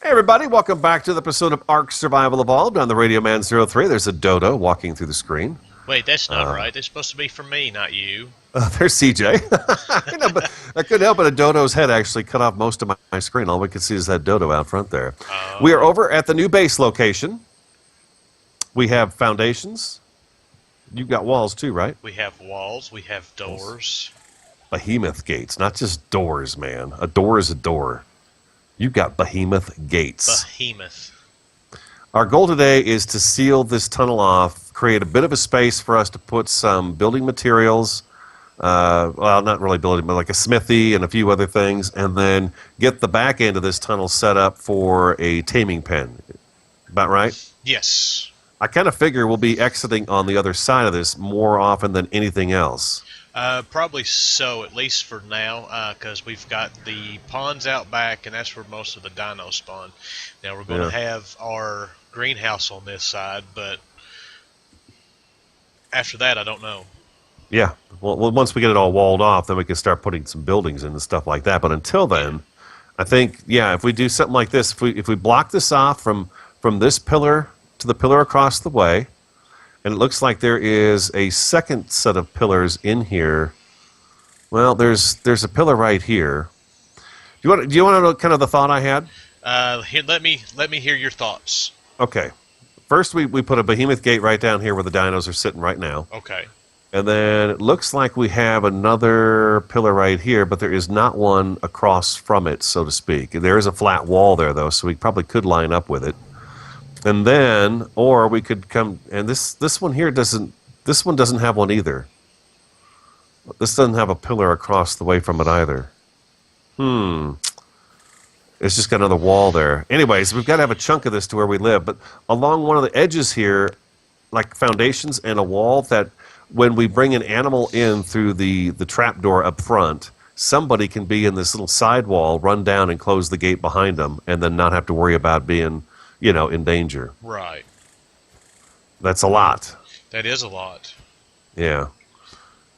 Hey everybody, welcome back to the episode of Ark Survival Evolved on the Radio Man 03. There's a dodo walking through the screen. Wait, that's not right. They're supposed to be for me, not you. There's CJ. But I couldn't help it. A dodo's head actually cut off most of my screen. All we could see is that dodo out front there. We are over at the new base location. We have foundations. You've got walls too, right? We have walls. We have doors. Behemoth gates, not just doors, man. A door is a door. You've got behemoth gates. Behemoth. Our goal today is to seal this tunnel off, create a bit of a space for us to put some building materials, well, not really building, but like a smithy and a few other things, and then get the back end of this tunnel set up for a taming pen. About right? Yes. I kind of figure we'll be exiting on the other side of this more often than anything else. Probably so, at least for now, because we've got the ponds out back, and that's where most of the dinos spawn. Now we're going to have our greenhouse on this side, but after that, I don't know. Yeah. Well, once we get it all walled off, then we can start putting some buildings in and stuff like that. But until then, I think, if we do something like this, if we block this off from this pillar to the pillar across the way, and it looks like there is a second set of pillars in here. Well, there's a pillar right here. Do you want to know kind of the thought I had? Here, let me hear your thoughts. Okay. First, we put a behemoth gate right down here where the dinos are sitting right now. Okay. And then it looks like we have another pillar right here, but there is not one across from it, so to speak. There is a flat wall there, though, so we probably could line up with it. And then, or we could come, and this one here doesn't have one either. This doesn't have a pillar across the way from it either. It's just got another wall there. Anyways, we've got to have a chunk of this to where we live, but along one of the edges here, like foundations and a wall, that when we bring an animal in through the trap door up front, somebody can be in this little side wall, run down and close the gate behind them, and then not have to worry about being in danger. Right. That's a lot. That is a lot. Yeah.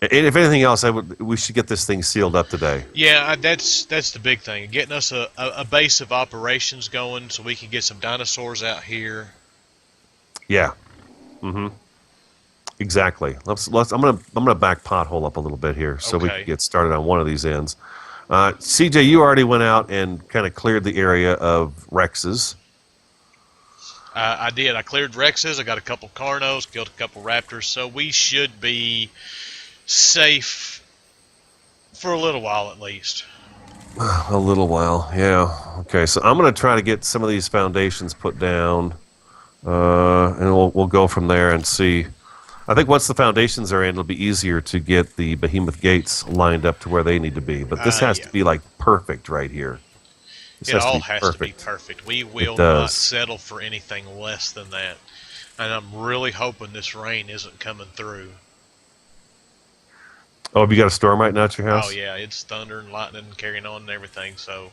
And if anything else, we should get this thing sealed up today. Yeah, that's the big thing. Getting us a base of operations going so we can get some dinosaurs out here. Yeah. Exactly. I'm gonna back pothole up a little bit here so we can get started on one of these ends. CJ, you already went out and kind of cleared the area of Rexes. I did. I cleared Rexes. I got a couple Carnos, killed a couple Raptors, so we should be safe for a little while at least. A little while, yeah. Okay, so I'm going to try to get some of these foundations put down, and we'll go from there and see. I think once the foundations are in, it'll be easier to get the behemoth gates lined up to where they need to be. But this has to be like perfect right here. It all has to be perfect. We will not settle for anything less than that. And I'm really hoping this rain isn't coming through. Oh, have you got a storm right now at your house? Oh, yeah. It's thunder and lightning and carrying on and everything. So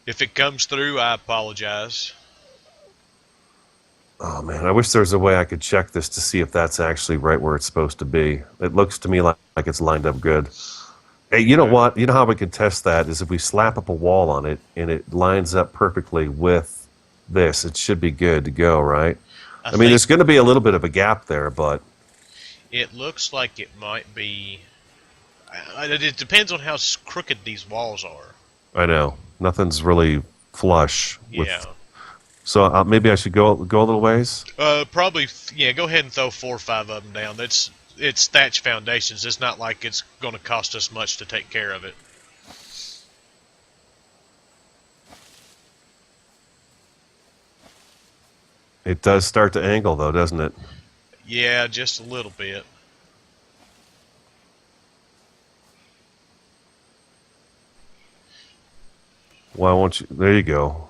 if it comes through, I apologize. Oh, man. I wish there was a way I could check this to see if that's actually right where it's supposed to be. It looks to me like it's lined up good. Hey, you know what? You know how we can test that is if we slap up a wall on it and it lines up perfectly with this, it should be good to go, right? I mean, there's going to be a little bit of a gap there, but it looks like it might be. It depends on how crooked these walls are. I know. Nothing's really flush. Yeah. So maybe I should go a little ways? Probably, yeah, go ahead and throw 4 or 5 of them down. It's thatch foundations. It's not like it's going to cost us much to take care of it. It does start to angle, though, doesn't it? Yeah, just a little bit. Why won't you? There you go.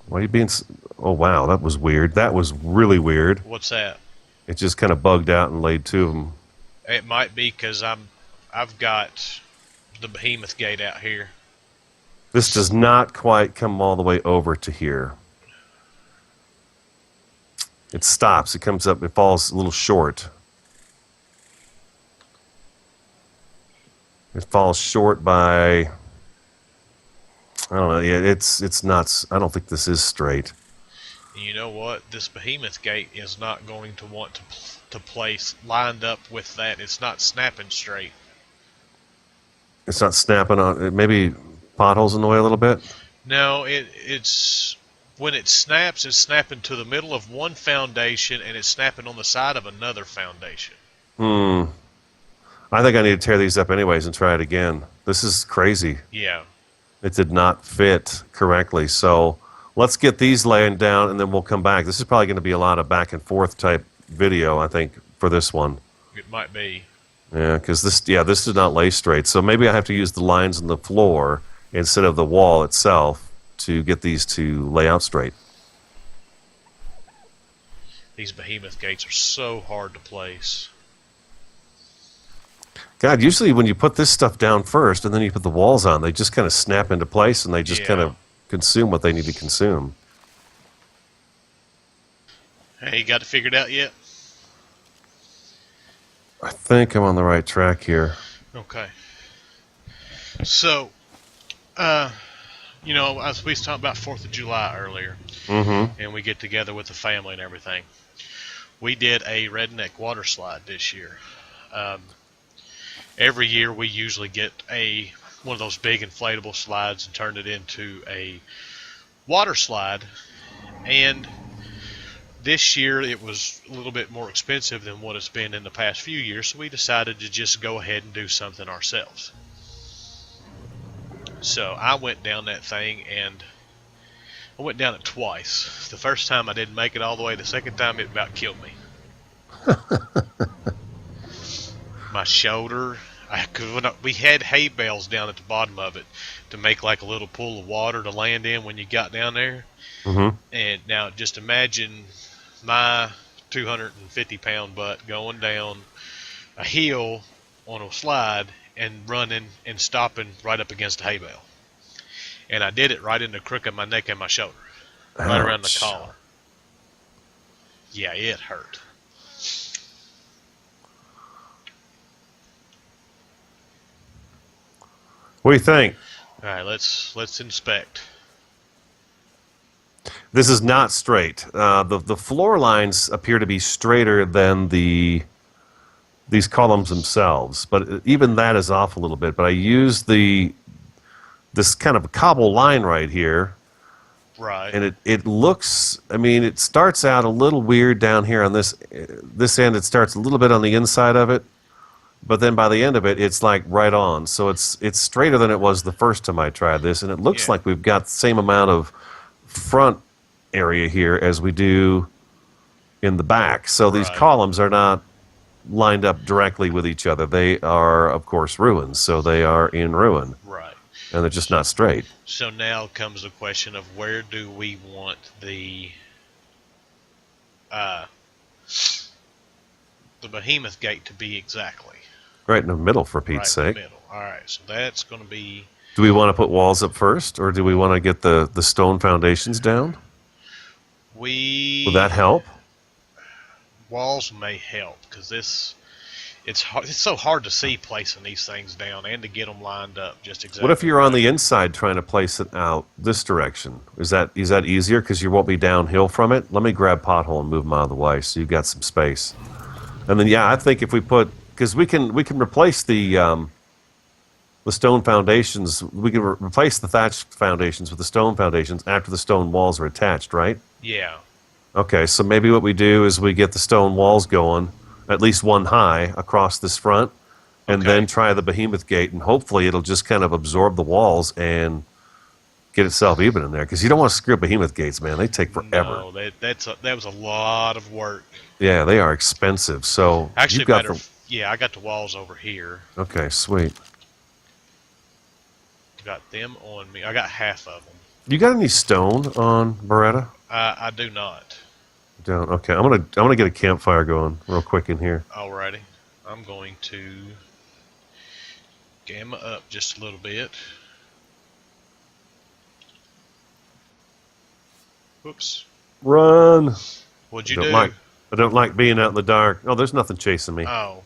Why are you being? Oh, wow, that was weird. That was really weird. What's that? It just kind of bugged out and laid 2 of them. It might be because I've got the behemoth gate out here. This does not quite come all the way over to here. It stops. It comes up. It falls a little short. It falls short by I don't know. Yeah, it's nuts. I don't think this is straight. And you know what? This behemoth gate is not going to want to place lined up with that. It's not snapping straight. It's not snapping on. Maybe potholes in the way a little bit. No, it's when it snaps, it's snapping to the middle of one foundation and it's snapping on the side of another foundation. Hmm. I think I need to tear these up anyways and try it again. This is crazy. Yeah. It did not fit correctly. So let's get these laying down and then we'll come back. This is probably going to be a lot of back and forth type video, I think, for this one. It might be. Yeah, because this did not lay straight. So maybe I have to use the lines in the floor instead of the wall itself to get these to lay out straight. These behemoth gates are so hard to place. God, usually when you put this stuff down first and then you put the walls on, they just kind of snap into place and they just kind of consume what they need to consume. Hey, you got it figured out yet? I think I'm on the right track here. Okay. So, you know, as we was talking about 4th of July earlier, and we get together with the family and everything, we did a redneck water slide this year. Every year we usually get one of those big inflatable slides and turn it into a water slide, and this year it was a little bit more expensive than what it's been in the past few years, so we decided to just go ahead and do something ourselves. So I went down that thing, and I went down it twice. The first time I didn't make it all the way. The second time it about killed me. My shoulder, we had hay bales down at the bottom of it to make like a little pool of water to land in when you got down there. And now just imagine my 250-pound butt going down a hill on a slide and running and stopping right up against a hay bale. And I did it right in the crook of my neck and my shoulder. Right around the collar. Yeah, it hurt. What do you think? All right, let's inspect. This is not straight. The floor lines appear to be straighter than these columns themselves, but even that is off a little bit. But I used this kind of cobble line right here. Right. And it looks, I mean, it starts out a little weird down here on this end. It starts a little bit on the inside of it, but then by the end of it, it's like right on. So it's straighter than it was the first time I tried this, and it looks like we've got the same amount of front area here as we do in the back. So these columns are not lined up directly with each other. They are, of course, ruins. So they are in ruin. Right. And they're just not straight. So now comes the question of where do we want the behemoth gate to be exactly? Right in the middle, for Pete's sake. Right in the middle. All right, so that's going to be... Do we want to put walls up first, or do we want to get the stone foundations down? Will that help? Walls may help, because it's so hard to see placing these things down and to get them lined up just exactly. What if you're on the inside trying to place it out this direction? Is that easier because you won't be downhill from it? Let me grab pothole and move them out of the way so you've got some space. And then I think if we put, because we can replace the stone foundations. We can replace the thatched foundations with the stone foundations after the stone walls are attached, right? Yeah. Okay, so maybe what we do is we get the stone walls going, at least one high across this front, and then try the behemoth gate, and hopefully it'll just kind of absorb the walls and get itself even in there. Because you don't want to screw up behemoth gates, man. They take forever. No, that was a lot of work. Yeah, they are expensive. So actually, you've got I got the walls over here. Okay, sweet. Got them on me. I got half of them. You got any stone on Beretta? I do not. Don't. Okay, I'm gonna get a campfire going real quick in here. Alrighty, I'm going to gamma up just a little bit. Whoops. Run. What'd you do? I don't like being out in the dark. Oh, there's nothing chasing me. Oh.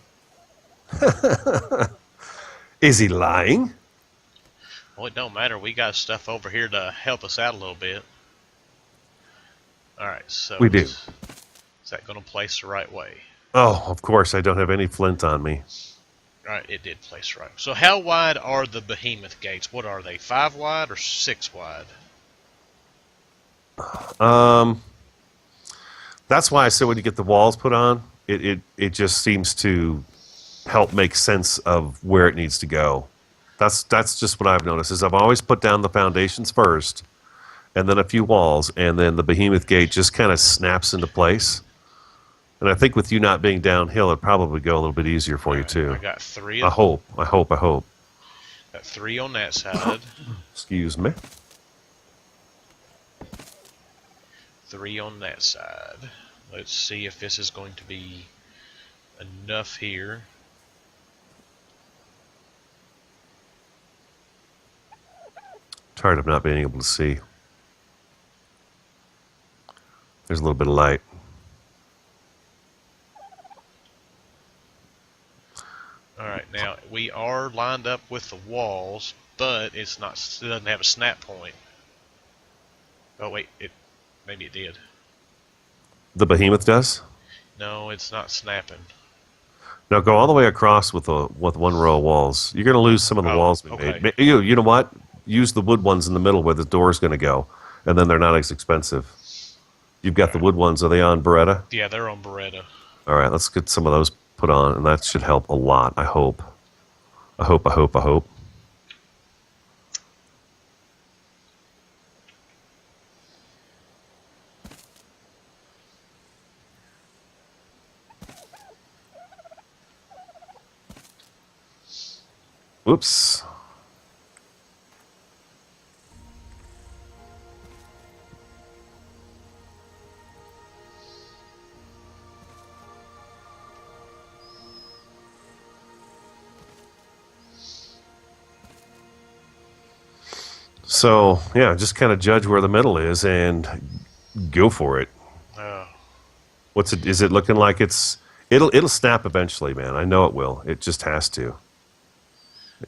Is he lying? Well, it don't matter. We got stuff over here to help us out a little bit. All right, so We do. is that going to place the right way? Oh, of course, I don't have any flint on me. All right, it did place right. So how wide are the behemoth gates? What are they? 5 wide or 6 wide? That's why I said when you get the walls put on, it just seems to help make sense of where it needs to go. That's just what I've noticed is I've always put down the foundations first, and then a few walls, and then the behemoth gate just kind of snaps into place. And I think with you not being downhill, it'd probably go a little bit easier for you too. I got 3. I hope. Got 3 on that side. Excuse me. 3 on that side. Let's see if this is going to be enough here. Tired of not being able to see. There's a little bit of light. Alright, now we are lined up with the walls, but it doesn't have a snap point. Oh wait, maybe it did. The behemoth does? No, it's not snapping. Now go all the way across with one row of walls. You're going to lose some of the walls we okay. made. You know what? Use the wood ones in the middle where the door's going to go, and then they're not as expensive. You've got the wood ones. Are they on Beretta? Yeah, they're on Beretta. All right, let's get some of those put on, and that should help a lot, I hope. I hope. Whoops. So, yeah, just kind of judge where the middle is and go for it. Is it looking like it'll snap eventually, man. I know it will. It just has to.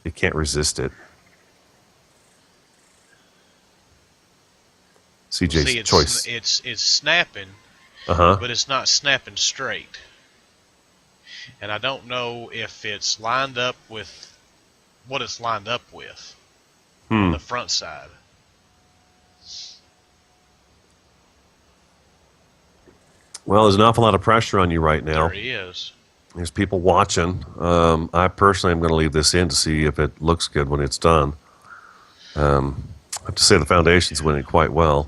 It can't resist it. CJ's See, choice. It's snapping, Uh-huh. but it's not snapping straight. And I don't know if it's lined up with what it's lined up with on the front side. Well, there's an awful lot of pressure on you right now. There he is. There's people watching. I personally am going to leave this in to see if it looks good when it's done. I have to say the foundation's winning quite well.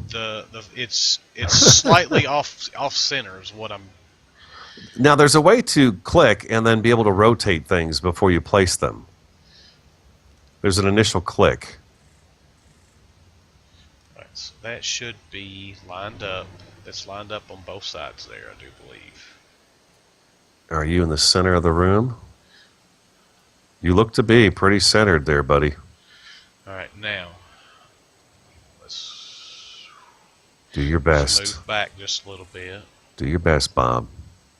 It's slightly off center is what I'm. Now there's a way to click and then be able to rotate things before you place them. There's an initial click. Right, so that should be lined up. That's lined up on both sides there, I do believe. Are you in the center of the room? You look to be pretty centered there, buddy. All right, now let's do your best. Move back just a little bit. Do your best, Bob.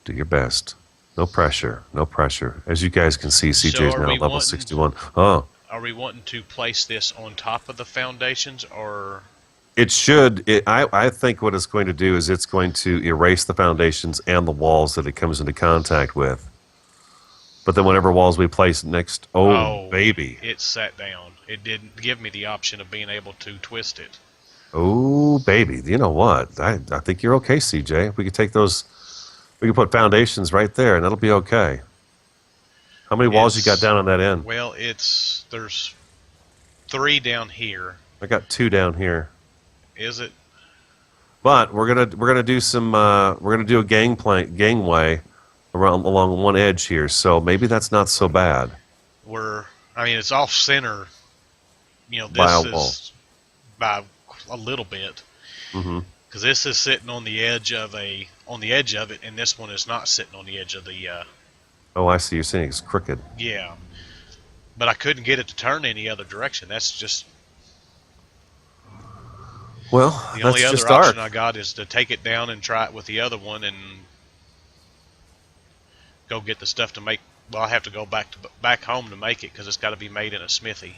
Do your best. No pressure. No pressure. As you guys can see, CJ's now level 61. Oh. Are we wanting to place this on top of the foundations, or? It should. I think what it's going to do is it's going to erase the foundations and the walls that it comes into contact with. But then whatever walls we place next, baby. It sat down. It didn't give me the option of being able to twist it. Oh, baby. You know what? I think you're okay, CJ. We could take those, we can put foundations right there, and that'll be okay. How many walls you got down on that end? Well, there's 3 down here. I got 2 down here. Is it? But we're gonna do some we're gonna do a gangway along one edge here, so maybe that's not so bad. It's off center. You know, by a little bit. Because this is sitting on the edge of it, and this one is not sitting on the edge of the. Oh, I see. You're saying it's crooked. Yeah, but I couldn't get it to turn any other direction. That's just. Well, the only other option I got is to take it down and try it with the other one, and go get the stuff to make. Well, I have to go back home to make it because it's got to be made in a smithy.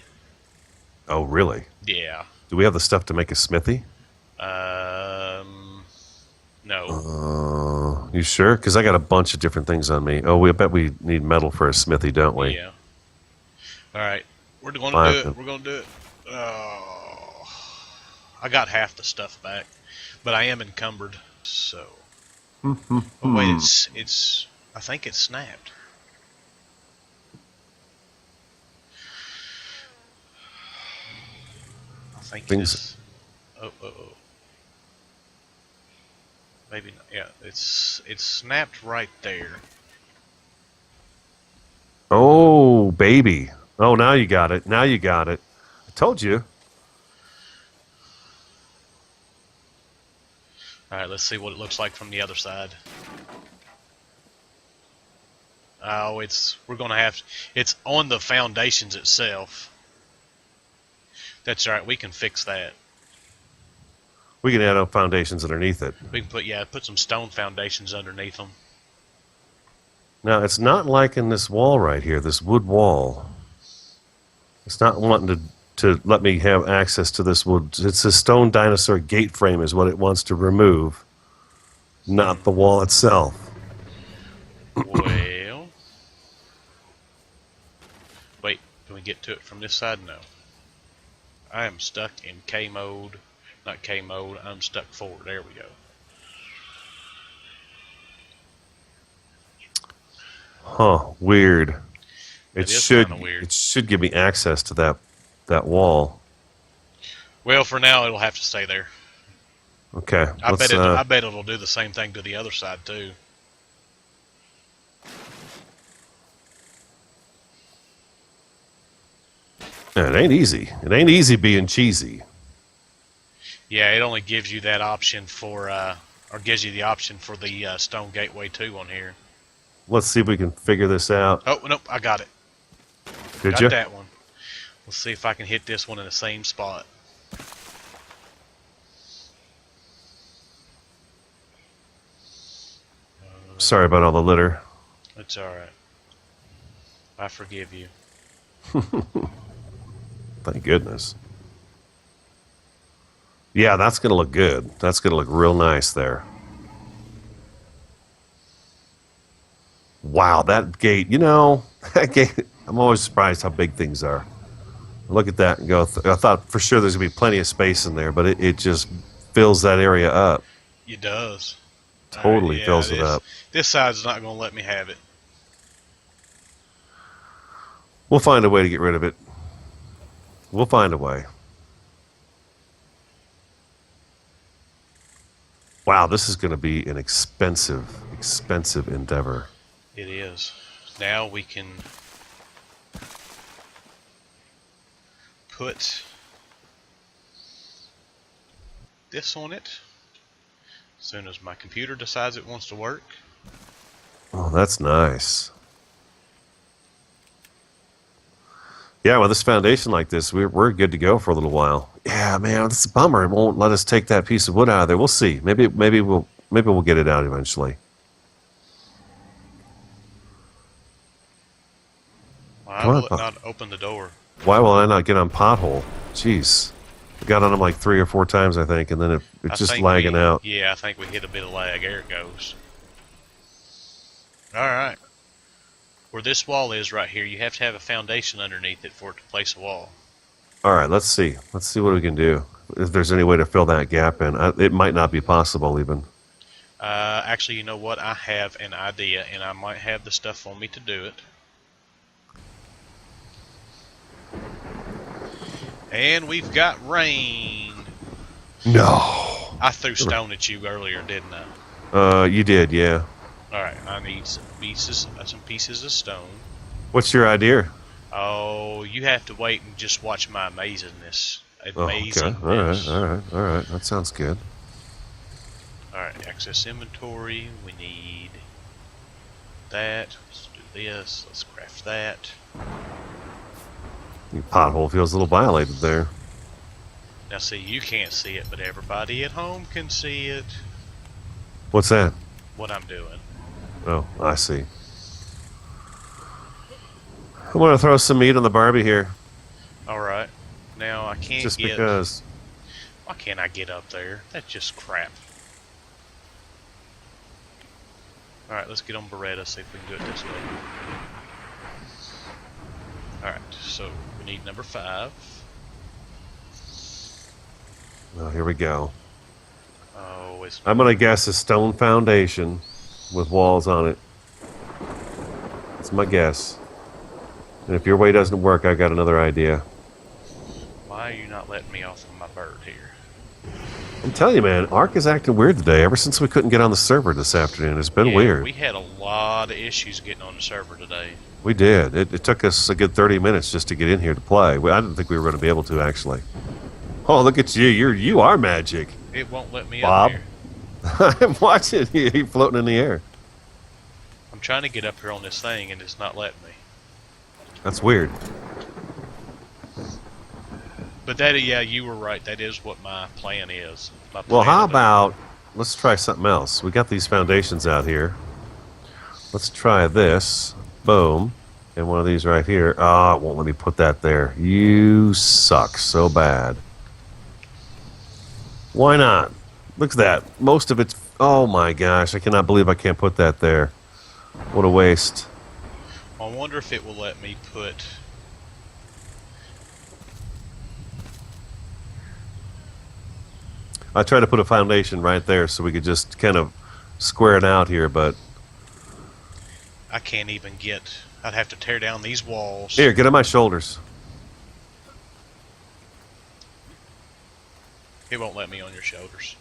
Oh, really? Yeah. Do we have the stuff to make a smithy? No. You sure? Because I got a bunch of different things on me. Oh, we bet we need metal for a smithy, don't we? Yeah. All right. We're going to do Five. it. We're going to do it. Oh, I got half the stuff back, but I am encumbered. So. Oh wait, it's. I think it's snapped. I think Things- it's. Oh. Maybe not. Yeah, it's snapped right there. Oh, baby. Oh, now you got it. Now you got it. I told you. All right, let's see what it looks like from the other side. Oh, we're gonna have. It's on the foundations itself. That's all right. We can fix that. We can add up foundations underneath it. We can put some stone foundations underneath them. Now, it's not like in this wall right here, this wood wall. It's not wanting to let me have access to this wood. It's a stone dinosaur gate frame is what it wants to remove, not the wall itself. Well, wait. Can we get to it from this side? No. I am stuck in K mode. Not K mode. I'm stuck forward. There we go. Huh, weird. It is should kinda weird. it should give me access to that wall. Well, for now it'll have to stay there. Okay. I bet it'll do the same thing to the other side too. It ain't easy. It ain't easy being cheesy. Yeah, it only gives you that option for, or gives you the option for the Stone Gateway 2 on here. Let's see if we can figure this out. Oh, nope, I got it. Did Got you? that one. Let's see if I can hit this one in the same spot. Sorry about all the litter. It's alright. I forgive you. Thank goodness. Yeah, that's going to look good. That's going to look real nice there. Wow, that gate, that gate, I'm always surprised how big things are. I look at that and go, I thought for sure there's going to be plenty of space in there, but it just fills that area up. It does. Totally fills it up. This side's not going to let me have it. We'll find a way to get rid of it. We'll find a way. Wow, this is going to be an expensive endeavor. It is. Now we can put this on it as soon as my computer decides it wants to work. Oh, that's nice. Yeah, with this foundation like this, we're good to go for a little while. Yeah, man, it's a bummer. It won't let us take that piece of wood out of there. We'll see. Maybe we'll get it out eventually. Why Come on, will it not open the door? Why will I not get on pothole? Jeez, I got on them like 3 or 4 times, I think, and then it's I just think lagging out. Yeah, I think we hit a bit of lag. There it goes. All right. Where this wall is right here, you have to have a foundation underneath it for it to place a wall. All right, let's see. Let's see what we can do. If there's any way to fill that gap in, it might not be possible even. Actually, you know what? I have an idea, and I might have the stuff on me to do it. And we've got rain. No. I threw stone at you earlier, didn't I? You did, yeah. All right, I need some pieces of stone. What's your idea? Oh, you have to wait and just watch my amazingness. Oh, okay. All right. That sounds good. All right, access inventory. We need that. Let's do this. Let's craft that. Your pothole feels a little violated there. Now, see, you can't see it, but everybody at home can see it. What's that? What I'm doing. Oh, I see. I'm going to throw some meat on the Barbie here. All right. Now I can't Just get. because. Why can't I get up there? That's just crap. All right, let's get on Beretta. See if we can do it this way. All right, so we need number 5. Oh, here we go. Oh, it's. I'm gonna guess a stone foundation with walls on it. That's my guess. And if your way doesn't work, I got another idea. Why are you not letting me off of my bird here? I'm telling you, man, Ark is acting weird today. Ever since we couldn't get on the server this afternoon, it's been Yeah, weird. We had a lot of issues getting on the server today. We did. It took us a good 30 minutes just to get in here to play. I didn't think we were going to be able to, actually. Oh, look at you. You are magic. It won't let me Bob? up here. I'm watching you floating in the air. I'm trying to get up here on this thing, and it's not letting me. That's weird. But that, yeah, you were right. That is what my plan is. My Well, plan how today. about, let's try something else. We got these foundations out here. Let's try this. Boom. And one of these right here. Oh, it won't let me put that there. You suck so bad. Why not? Look at that. Most of it's... Oh my gosh, I cannot believe I can't put that there. What a waste. I wonder if it will let me put. I tried to put a foundation right there so we could just kind of square it out here, but... I can't even get. I'd have to tear down these walls. Here, get on my shoulders. It won't let me on your shoulders.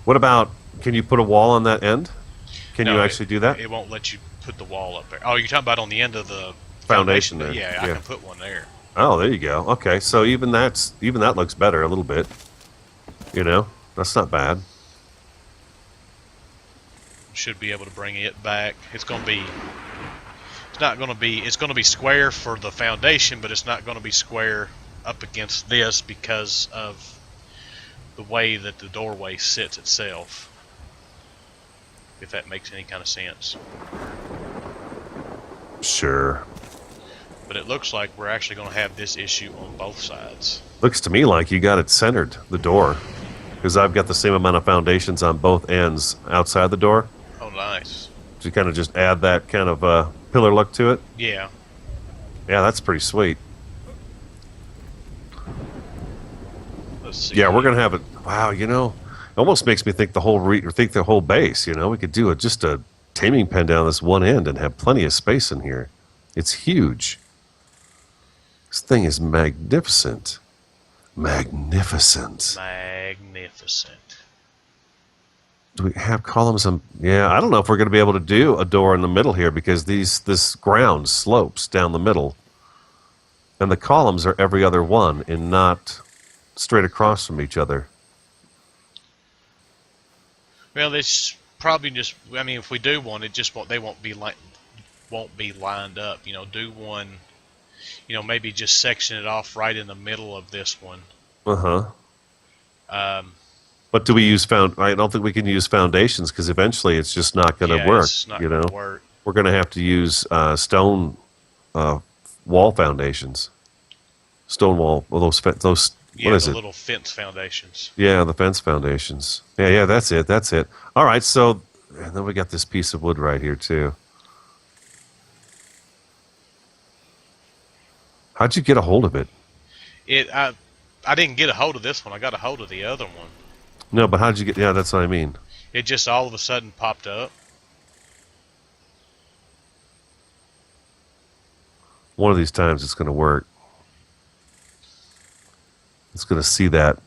What about, can you put a wall on that end? Can No, you actually do that? It won't let you put the wall up there. Oh, you're talking about on the end of the Foundation there, Yeah, I yeah. can put one there. Oh, there you go. Okay, so even that looks better a little bit. You know, that's not bad. Should be able to bring it back. It's going to be. It's not going to be. It's going to be square for the foundation, but it's not going to be square up against this because of the way that the doorway sits itself. If that makes any kind of sense. Sure. But it looks like we're actually going to have this issue on both sides. Looks to me like you got it centered, the door. Because I've got the same amount of foundations on both ends outside the door. Oh, nice. So you kind of just add that kind of pillar look to it. Yeah. Yeah, that's pretty sweet. Let's see. Yeah, we're gonna have it. Wow, you know, it almost makes me think the whole base. You know, we could do just a taming pen down this one end and have plenty of space in here. It's huge. This thing is magnificent. Magnificent. Magnificent. Do we have columns? Yeah, I don't know if we're going to be able to do a door in the middle here because this ground slopes down the middle, and the columns are every other one and not straight across from each other. Well, it's probably just. I mean, if we do one, it just won't. They won't be lined up. You know, do one. You know, maybe just section it off right in the middle of this one. But do we use I don't think we can use foundations because eventually it's just not going to work. It's not you going know, to work. we're going to have to use stone wall foundations. Stone wall. Well, those. Yeah, What is the it? little fence foundations. Yeah, the fence foundations. Yeah, that's it. That's it. All right, so and then we got this piece of wood right here too. How'd you get a hold of it? I didn't get a hold of this one. I got a hold of the other one. No, but how'd you get? Yeah, that's what I mean. It just all of a sudden popped up. One of these times it's going to work. It's going to see that.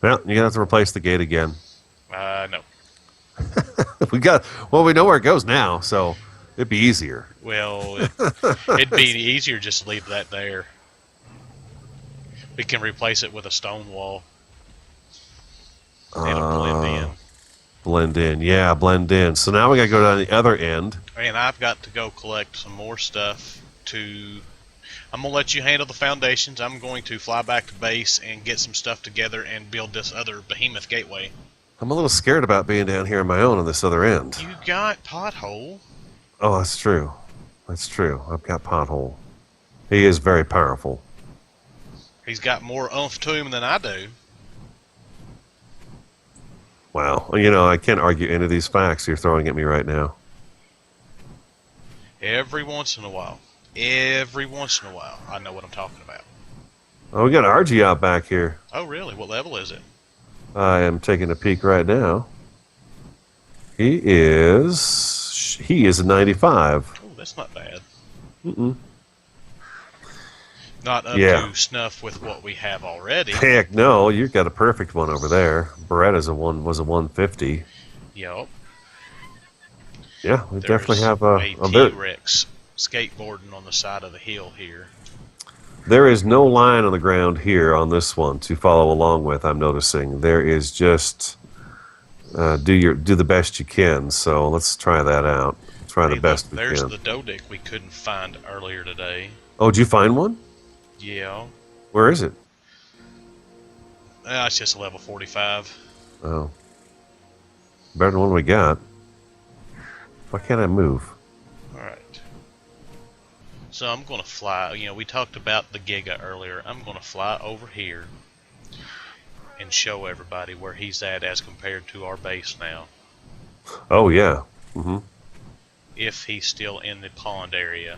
Well, you're going to have to replace the gate again. No. We know where it goes now, so it'd be easier. Well, it'd be easier just to leave that there. We can replace it with a stone wall. It'll blend in. Blend in. Yeah, blend in. So now we got to go down the other end. And I've got to go collect some more stuff to... I'm going to let you handle the foundations. I'm going to fly back to base and get some stuff together and build this other behemoth gateway. I'm a little scared about being down here on my own on this other end. You got pothole. Oh, that's true. That's true. I've got Pothole. He is very powerful. He's got more oomph to him than I do. Wow. You know, I can't argue any of these facts you're throwing at me right now. Every once in a while, I know what I'm talking about. Oh, we got RG out back here. Oh, really? What level is it? I am taking a peek right now. He is a 95. Oh, that's not bad. Mm-mm. Not up Yeah. to snuff with what we have already. Heck no, you've got a perfect one over there. Beretta's was a 150. Yup. Yeah, we definitely There's have a there, T-Rex skateboarding on the side of the hill here. there is no line on the ground here on this one to follow along with. I'm noticing there is just do the best you can. So let's try that out. Try the Hey, best look, we there's can. the Dodic we couldn't find earlier today. Oh, did you find one? Yeah. Where is it? It's just a level 45. Oh, better than one we got. Why can't I move? Alright. So I'm going to fly. You know, we talked about the Giga earlier. I'm going to fly over here and show everybody where he's at as compared to our base now. Oh yeah. Mm-hmm. If he's still in the pond area.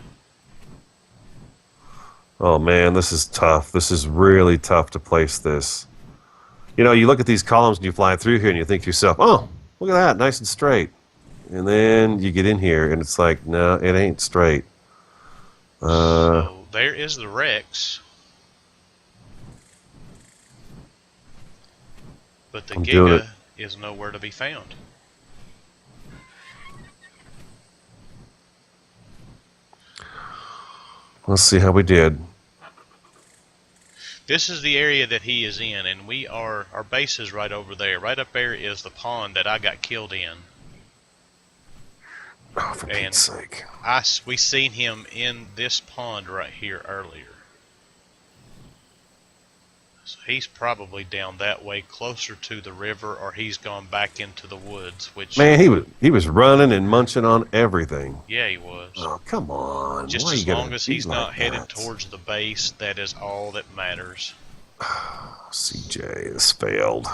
Oh man, this is tough. This is really tough to place this. You know, you look at these columns and you fly through here and you think to yourself, oh, look at that, nice and straight. And then you get in here and it's like, no, it ain't straight. So there is the Rex. But the I'm doing Giga is nowhere to be found. Let's see how we did. This is the area that he is in, and our base is right over there. Right up there is the pond that I got killed in. Oh, for And Pete's sake. we seen him in this pond right here earlier. So he's probably down that way, closer to the river, or he's gone back into the woods. Which, Man, he was running and munching on everything. yeah, he was. Oh, come on. Just Why as you gotta long as be he's like not headed that? towards the base, that is all that matters. CJ has failed.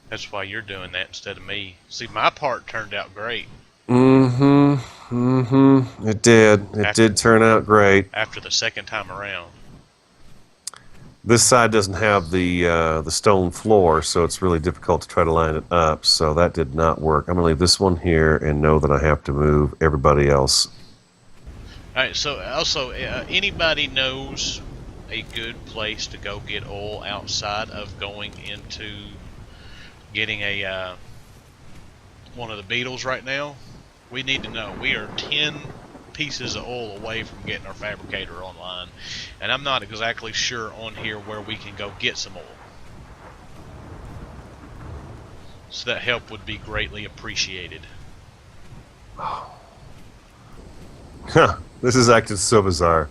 That's why you're doing that instead of me. See, my part turned out great. Mm-hmm. Mm-hmm. It did. It did turn out great. After the second time around. This side doesn't have the stone floor, so it's really difficult to try to line it up. So that did not work. I'm gonna leave this one here and know that I have to move everybody else. All right. So also, anybody knows a good place to go get oil outside of going into getting a one of the Beetles right now? We need to know. We are 10 pieces of oil away from getting our fabricator online, and I'm not exactly sure on here where we can go get some oil. So that help would be greatly appreciated. Huh. This is acting so bizarre.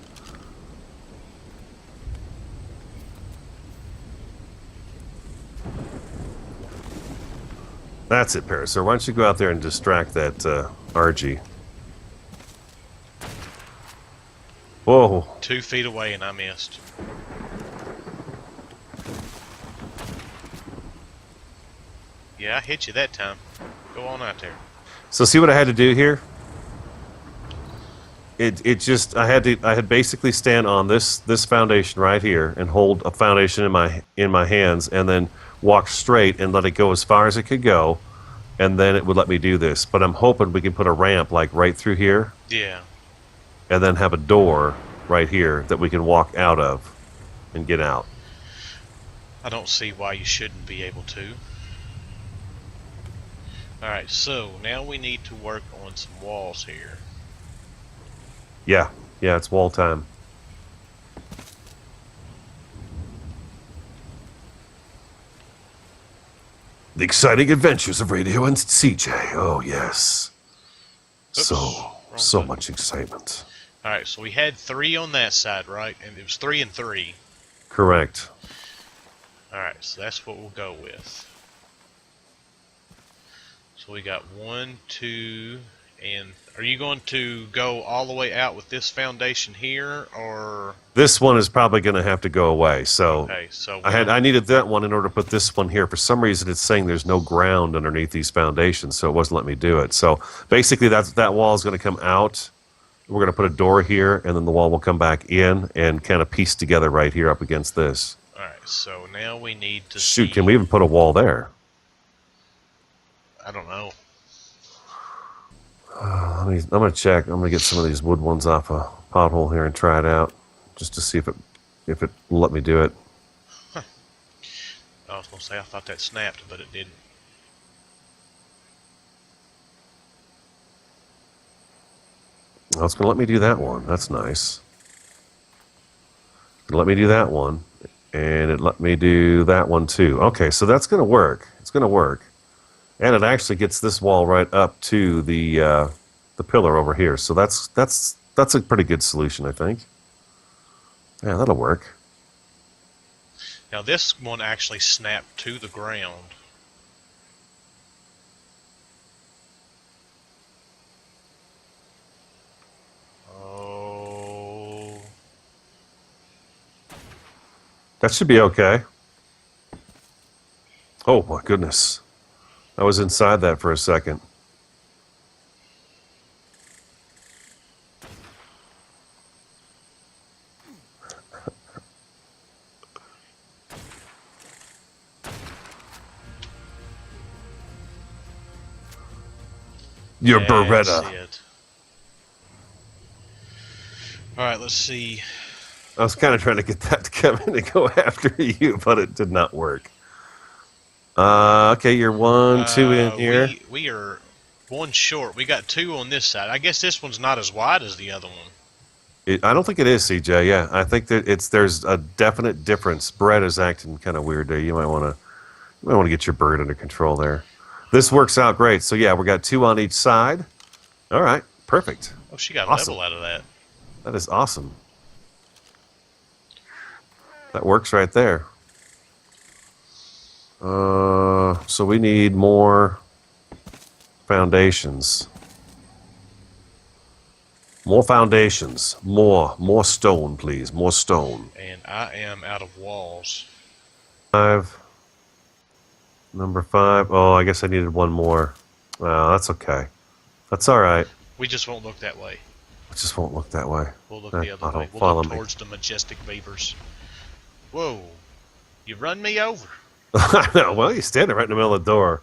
That's it, Paris. So why don't you go out there and distract that RG? Whoa. 2 feet away and I missed. Yeah, I hit you that time. Go on out there. So see what I had to do here? It just I had basically stand on this foundation right here and hold a foundation in my hands and then walk straight and let it go as far as it could go, and then it would let me do this. But I'm hoping we can put a ramp like right through here Yeah. and then have a door right here that we can walk out of and get out. I don't see why you shouldn't be able to. Alright, so now we need to work on some walls here. Yeah, it's wall time. The exciting adventures of Radio and CJ. Oh yes. Oops, So wrong button. much excitement. Alright, so we had 3 on that side, right? And it was 3 and 3. Correct. Alright, so that's what we'll go with. So we got 1, 2, and Are you going to go all the way out with this foundation here, or This one is probably going to have to go away. So okay? So I needed that one in order to put this one here. For some reason, it's saying there's no ground underneath these foundations, so it wasn't letting me do it. So basically, that wall is going to come out. We're going to put a door here, and then the wall will come back in and kind of piece together right here up against this. all right. So now we need to Shoot, see, can we even put a wall there? I don't know. I'm going to check. I'm going to get some of these wood ones off a pothole here and try it out, just to see if it will let me do it. I was going to say I thought that snapped, but it didn't. Oh, it's going to let me do that one. That's nice. Let me do that one, and it let me do that one too. Okay, so that's going to work. It's going to work, and it actually gets this wall right up to the pillar over here. So that's a pretty good solution, I think. Yeah, that'll work. Now this one actually snapped to the ground. Oh. That should be okay. Oh my goodness, I was inside that for a second. Your That's Beretta. it. All right, let's see. I was kind of trying to get that to come in and go after you, but it did not work. Okay, you're 1, 2 in here. We are one short. We got 2 on this side. I guess this one's not as wide as the other one. I don't think it is, CJ. Yeah, I think that there's a definite difference. Brett is acting kind of weird there. You might want to get your bird under control there. This works out great. So yeah, we got 2 on each side. All right, perfect. Oh, she got Awesome. level out of that. That is awesome. That works right there. So we need more foundations. More foundations. More stone, please. More stone. And I am out of walls. 5. Number 5. Oh, I guess I needed one more. Well, that's okay. That's all right. We just won't look that way. It just won't look that way. We'll look the other way. We'll Follow look me. towards the majestic beavers. Whoa. You run me over. I know. Well, you're standing right in the middle of the door.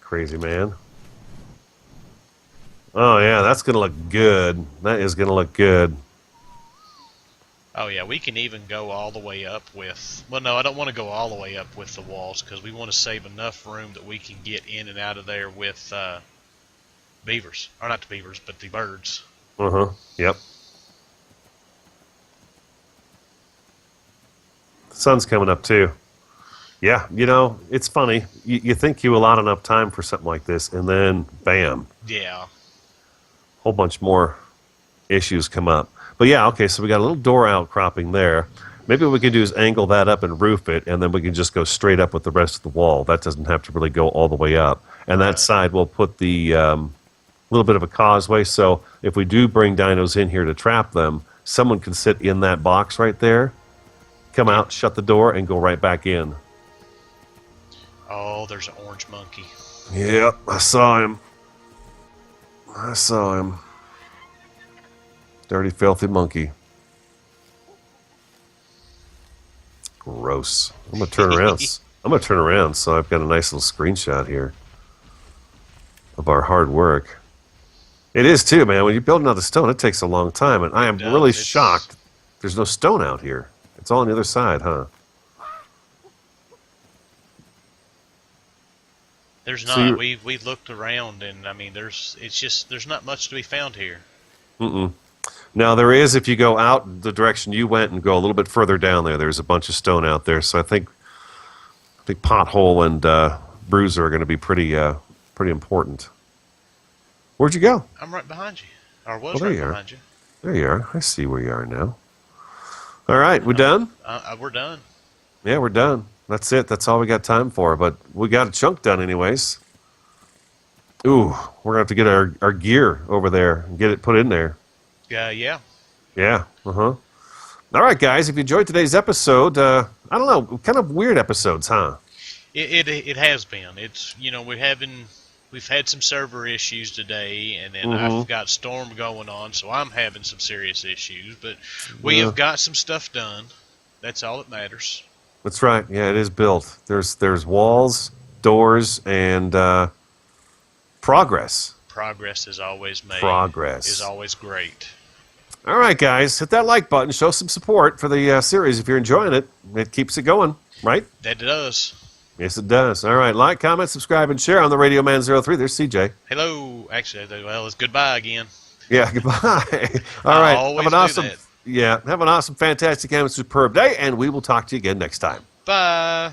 Crazy man. Oh, yeah, that's going to look good. That is going to look good. Oh, yeah, we can even go all the way up with... Well, no, I don't want to go all the way up with the walls because we want to save enough room that we can get in and out of there with beavers. Or not the beavers, but the birds. Uh-huh. Yep. The sun's coming up, too. Yeah, it's funny. You think you allot enough time for something like this, and then, bam, Yeah. whole bunch more issues come up. But yeah, okay, so we got a little door outcropping there. Maybe what we can do is angle that up and roof it, and then we can just go straight up with the rest of the wall. That doesn't have to really go all the way up. And that side, we'll put the little bit of a causeway, so if we do bring dinos in here to trap them, someone can sit in that box right there, come out, shut the door, and go right back in. Oh, there's an orange monkey. Yep, I saw him. I saw him. Dirty, filthy monkey. Gross. I'm gonna turn around. I'm gonna turn around so I've got a nice little screenshot here of our hard work. It is too, man. When you're building out the stone, it takes a long time, and I am really shocked. There's no stone out here. It's all on the other side, huh? There's So not. We looked around, and I mean, there's not much to be found here. Mm-mm. Now there is, if you go out the direction you went and go a little bit further down there, there's a bunch of stone out there. So I think Pothole and Bruiser are going to be pretty important. Where'd you go? I'm right behind you. Or was Well, there right you are. behind you. There you are. I see where you are now. All right, we done? We're done. Yeah, we're done. That's it. That's all we got time for. But we got a chunk done anyways. Ooh, we're gonna have to get our gear over there and get it put in there. Yeah. Yeah. All right, guys. If you enjoyed today's episode, I don't know, kind of weird episodes, huh? It has been. It's we've had some server issues today, and then I've got Storm going on, so I'm having some serious issues. But we have got some stuff done. That's all that matters. That's right. Yeah, it is built. There's walls, doors, and progress. Progress is always made. Progress is always great. All right, guys, hit that like button. Show some support for the series if you're enjoying it. It keeps it going, right? That does. Yes, it does. All right, like, comment, subscribe, and share on the Radio Man 03. There's CJ. Hello. Actually, well, it's goodbye again. Yeah, goodbye. All right, always have an do awesome, that. have an awesome, fantastic, and superb day, and we will talk to you again next time. Bye.